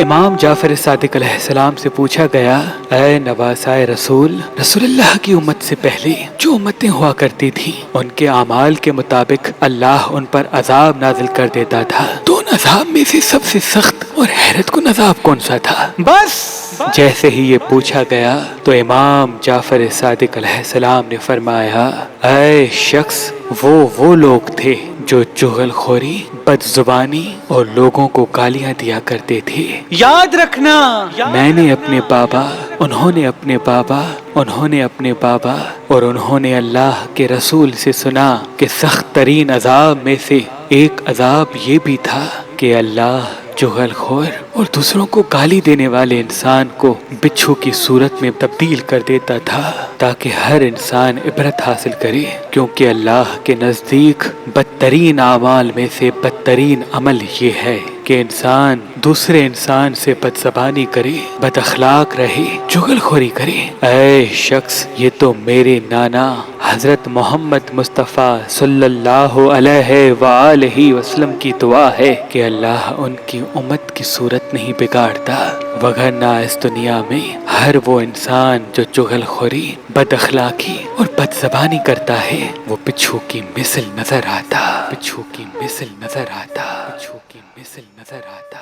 امام جعفر صادق علیہ السلام سے پوچھا گیا، اے نواسائے رسول اللہ کی امت سے پہلے جو امتیں ہوا کرتی تھیں ان کے اعمال کے مطابق اللہ ان پر عذاب نازل کر دیتا تھا، تو ان عذاب میں سے سب سے سخت اور حیرت کن عذاب کون سا تھا؟ بس جیسے ہی یہ پوچھا گیا تو امام جعفر صادق علیہ السلام نے فرمایا، اے شخص، وہ لوگ تھے جو چغل خوری، بد زبانی اور لوگوں کو گالیاں دیا کرتے تھے۔ یاد رکھنا، میں نے اپنے بابا، انہوں نے اپنے بابا، انہوں نے اپنے بابا اور انہوں نے اللہ کے رسول سے سنا کہ سخت ترین عذاب میں سے ایک عذاب یہ بھی تھا کہ اللہ چغل خور اور دوسروں کو گالی دینے والے انسان کو بچھو کی صورت میں تبدیل کر دیتا تھا تاکہ ہر انسان عبرت حاصل کرے، کیونکہ اللہ کے نزدیک بدترین اعمال میں سے بدترین عمل یہ ہے کہ انسان دوسرے انسان سے بد زبانی کرے، بد اخلاق رہے، چغل خوری کرے۔ اے شخص، یہ تو میرے نانا حضرت محمد مصطفیٰ صلی اللہ علیہ وآلہ وسلم کی دعا ہے کہ اللہ ان کی امت کی صورت نہیں بگاڑتا، وگرنہ اس دنیا میں ہر وہ انسان جو چغل خوری، بد اخلاقی اور بد زبانی کرتا ہے وہ بچھو کی مثل نظر آتا، بچھو کی مثل نظر آتا، بچھو کی مثل نظر آتا۔